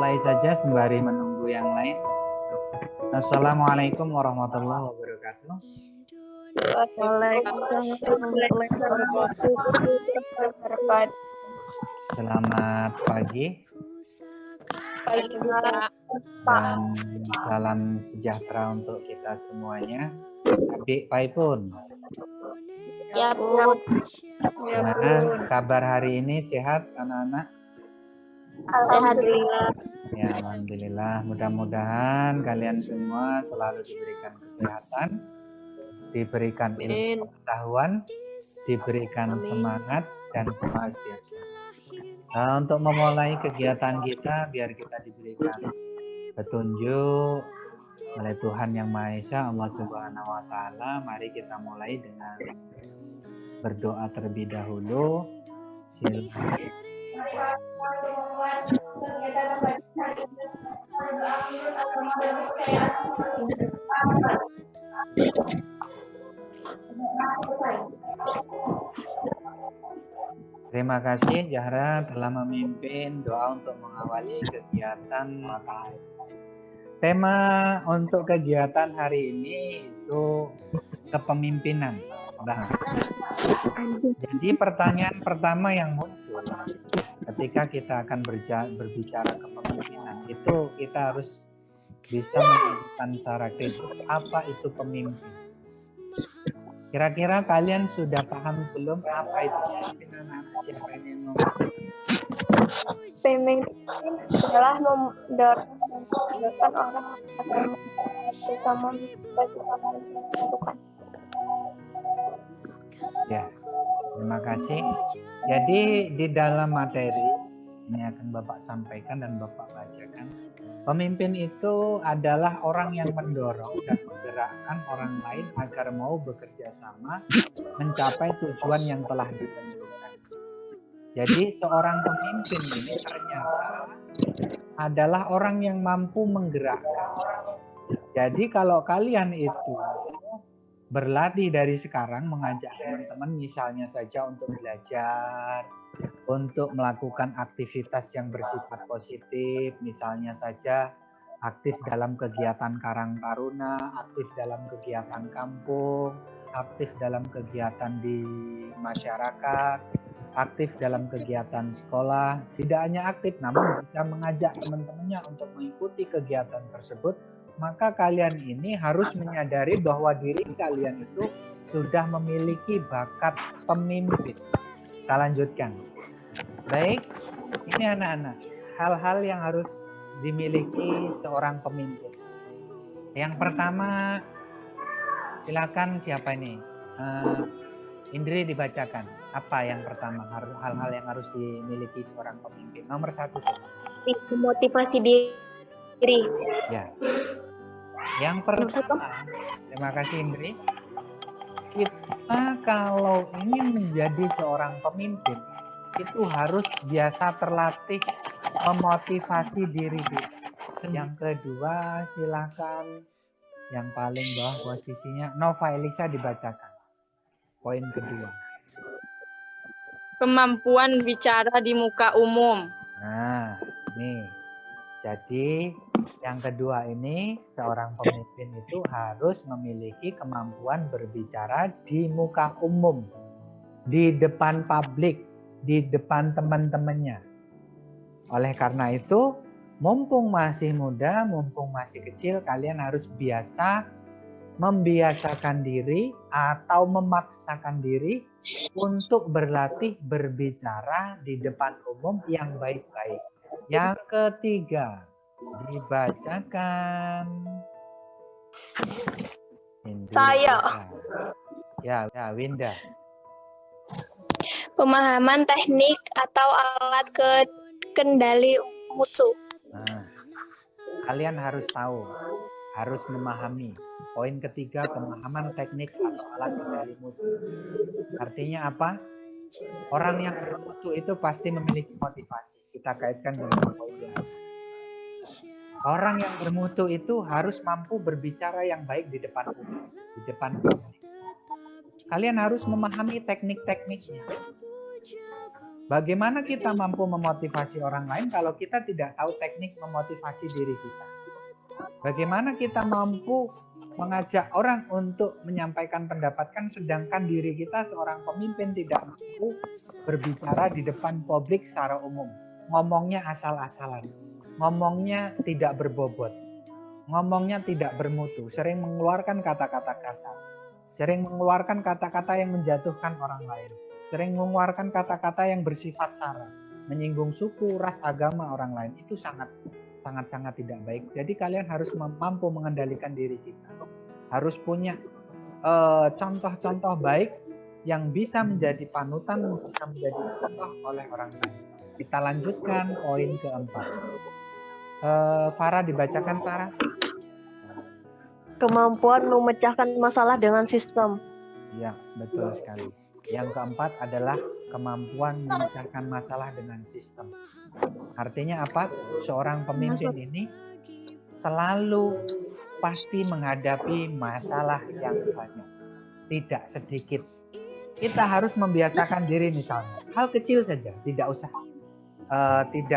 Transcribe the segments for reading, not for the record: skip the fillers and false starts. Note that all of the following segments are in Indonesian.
mulai saja sembari menunggu yang lain. Assalamualaikum warahmatullahi wabarakatuh. Selamat pagi dan salam sejahtera untuk kita semuanya. Adik Paipun, Ya, Bu. gimana kabar hari ini? Sehat anak-anak? Alhamdulillah. Ya, alhamdulillah. Mudah-mudahan kalian semua selalu diberikan kesehatan, diberikan ilmu pengetahuan, diberikan semangat dan swastiastu. Untuk memulai kegiatan kita, biar kita diberikan petunjuk oleh Tuhan Yang Maha Esa, Allah Subhanahu wa Ta'ala. Mari kita mulai dengan berdoa terlebih dahulu. Silakan. Terima kasih Zahra telah memimpin doa untuk mengawali kegiatan matahari. Tema untuk kegiatan hari ini itu kepemimpinan. Jadi pertanyaan pertama yang muncul ketika kita akan berbicara kepemimpinan itu kita harus bisa menentukan secara kritis apa itu pemimpin. Kira-kira kalian sudah paham belum apa itu pemimpin? Anak-anak siapa ini yang ngomong? Pemimpin adalah mendorongkan orang agar bersama menentukan. Ya, terima kasih. Jadi di dalam materi ini akan Bapak sampaikan dan Bapak bacakan. Pemimpin itu adalah orang yang mendorong dan menggerakkan orang lain agar mau bekerja sama mencapai tujuan yang telah ditentukan. Jadi seorang pemimpin ini ternyata adalah orang yang mampu menggerakkan. Jadi kalau kalian itu berlatih dari sekarang, mengajak teman-teman misalnya saja untuk belajar, untuk melakukan aktivitas yang bersifat positif, misalnya saja aktif dalam kegiatan Karang Taruna, aktif dalam kegiatan kampung, aktif dalam kegiatan di masyarakat, aktif dalam kegiatan sekolah. Tidak hanya aktif, namun bisa mengajak teman-temannya untuk mengikuti kegiatan tersebut. Maka kalian ini harus menyadari bahwa diri kalian itu sudah memiliki bakat pemimpin. Kita lanjutkan. Baik, ini anak-anak, hal-hal yang harus dimiliki seorang pemimpin. Yang pertama, silakan siapa ini? Indri dibacakan. Apa yang pertama, hal-hal yang harus dimiliki seorang pemimpin? Nomor 1. Motivasi diri. Ya. Yang pertama, terima kasih Indri. Kita kalau ingin menjadi seorang pemimpin, itu harus biasa terlatih memotivasi diri kita. Yang kedua, silakan yang paling bawah posisinya Nova Elisa dibacakan. Poin kedua. Kemampuan bicara di muka umum. Nah, nih. Jadi yang kedua ini seorang pemimpin itu harus memiliki kemampuan berbicara di muka umum, di depan publik, di depan teman-temannya. Oleh karena itu, mumpung masih muda, mumpung masih kecil, kalian harus membiasakan diri atau memaksakan diri untuk berlatih berbicara di depan umum yang baik-baik. Yang ketiga, dibacakan. Saya. Ya, Winda. Pemahaman teknik atau alat kendali mutu. Nah, kalian harus tahu, harus memahami. Poin ketiga, pemahaman teknik atau alat kendali mutu. Artinya apa? Orang yang bermutu itu pasti memiliki motivasi. Kita kaitkan dengan poin yang orang yang bermutu itu harus mampu berbicara yang baik di depan umum, di depan publik. Kalian harus memahami teknik-tekniknya. Bagaimana kita mampu memotivasi orang lain kalau kita tidak tahu teknik memotivasi diri kita? Bagaimana kita mampu mengajak orang untuk menyampaikan pendapat, kan sedangkan diri kita seorang pemimpin tidak mampu berbicara di depan publik secara umum. Ngomongnya asal-asalan, ngomongnya tidak berbobot, ngomongnya tidak bermutu, sering mengeluarkan kata-kata kasar, sering mengeluarkan kata-kata yang menjatuhkan orang lain, sering mengeluarkan kata-kata yang bersifat sara, menyinggung suku, ras, agama orang lain. Itu sangat tidak baik. Jadi kalian harus mampu mengendalikan diri kita. Harus punya contoh-contoh baik yang bisa menjadi panutan, bisa menjadi contoh oleh orang lain. Kita lanjutkan poin keempat. Farah, dibacakan Farah. Kemampuan memecahkan masalah dengan sistem. Ya, betul sekali. Yang keempat adalah kemampuan memecahkan masalah dengan sistem. Artinya apa? Seorang pemimpin ini selalu pasti menghadapi masalah yang banyak, tidak sedikit. Kita harus membiasakan diri, misalnya hal kecil saja, tidak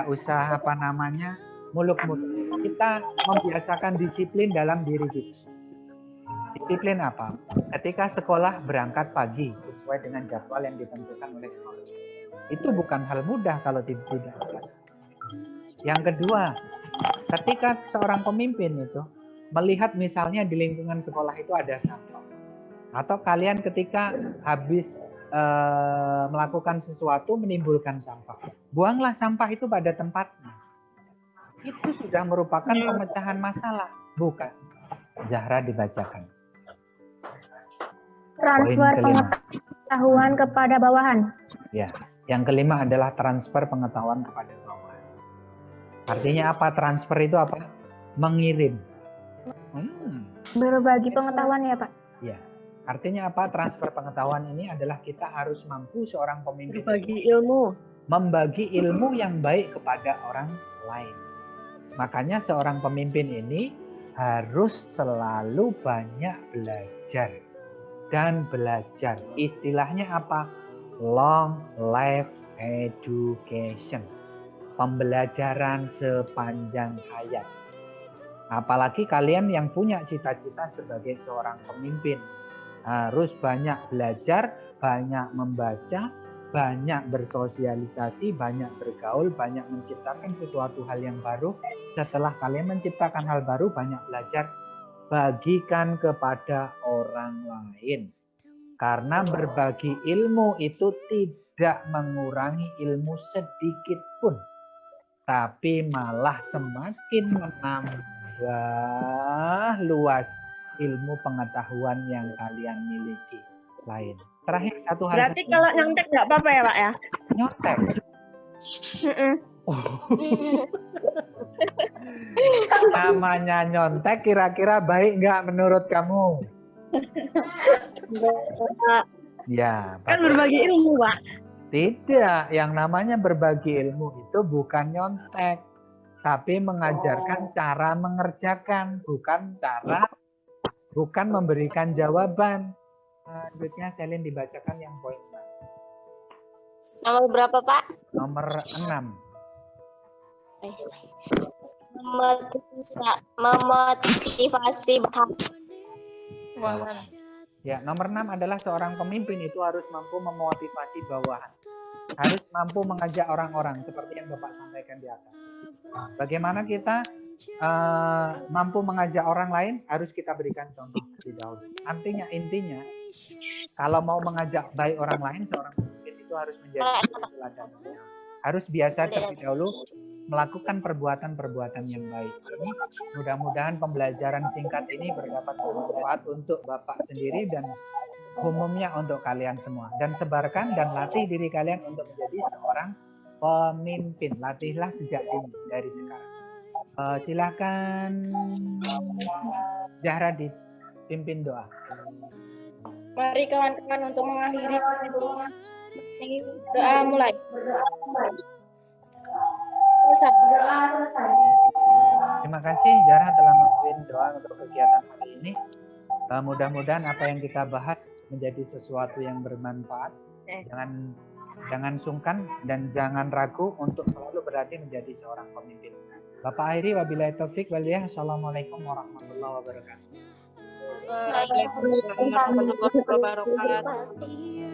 usah muluk-muluk. Kita membiasakan disiplin dalam diri kita. Disiplin apa? Ketika sekolah berangkat pagi sesuai dengan jadwal yang ditentukan oleh sekolah. Itu bukan hal mudah kalau tidak. Yang kedua, ketika seorang pemimpin itu melihat misalnya di lingkungan sekolah itu ada sampah, atau kalian ketika habis melakukan sesuatu menimbulkan sampah, buanglah sampah itu pada tempatnya. Itu sudah merupakan pemecahan masalah, bukan? Zahra, dibacakan. Transfer pengetahuan kepada bawahan. Ya, yang kelima adalah transfer pengetahuan kepada bawahan. Artinya apa? Transfer itu apa? Mengirim. Berbagi pengetahuan ya Pak? Ya, artinya apa? Transfer pengetahuan ini adalah kita harus mampu seorang pemimpin Berbagi ilmu. membagi ilmu yang baik kepada orang lain. Makanya seorang pemimpin ini harus selalu banyak belajar dan belajar. Istilahnya apa? Long life education. Pembelajaran sepanjang hayat. Apalagi kalian yang punya cita-cita sebagai seorang pemimpin. Harus banyak belajar, banyak membaca, banyak bersosialisasi, banyak bergaul, banyak menciptakan sesuatu hal yang baru. Setelah kalian menciptakan hal baru, banyak belajar, bagikan kepada orang lain. Karena berbagi ilmu itu tidak mengurangi ilmu sedikit pun, tapi malah semakin menambah luas ilmu pengetahuan yang kalian miliki lain. Terakhir, satu hal. Berarti kalau nyontek nggak apa-apa ya Pak ya? Nyontek. Namanya nyontek kira-kira baik nggak menurut kamu? Ya, Kan berbagi ilmu Pak. tidak. Yang namanya berbagi ilmu itu bukan nyontek, tapi mengajarkan cara mengerjakan, bukan memberikan jawaban. Selanjutnya Selin dibacakan yang poin 6. Nomor berapa, Pak? Nomor 6. Memotivasi bahasan. Ya, nomor 6 adalah seorang pemimpin itu harus mampu memotivasi bawahan. Harus mampu mengajak orang-orang seperti yang Bapak sampaikan di atas. Bagaimana kita mampu mengajak orang lain? Harus kita berikan contoh terlebih dahulu. Intinya, kalau mau mengajak baik orang lain, seorang pemimpin itu harus menjadi teladan. Harus biasa terlebih dahulu melakukan perbuatan-perbuatan yang baik. Ini mudah-mudahan pembelajaran singkat ini berdapat bermanfaat untuk Bapak sendiri dan umumnya untuk kalian semua. Dan sebarkan dan latih diri kalian untuk menjadi seorang pemimpin. Latihlah sejak dini dari sekarang. Silakan Zahra dipimpin doa. Mari kawan-kawan untuk mengakhiri doa mulai. Terima kasih Zahra telah memimpin doa untuk kegiatan hari ini. Mudah-mudahan apa yang kita bahas menjadi sesuatu yang bermanfaat. Jangan Jangan sungkan dan jangan ragu untuk selalu berlatih menjadi seorang pemimpin. Bapak akhiri, wabillahi taufik wal hidayah. Assalamualaikum warahmatullahi wabarakatuh. Waalaikumsalam warahmatullahi wabarakatuh.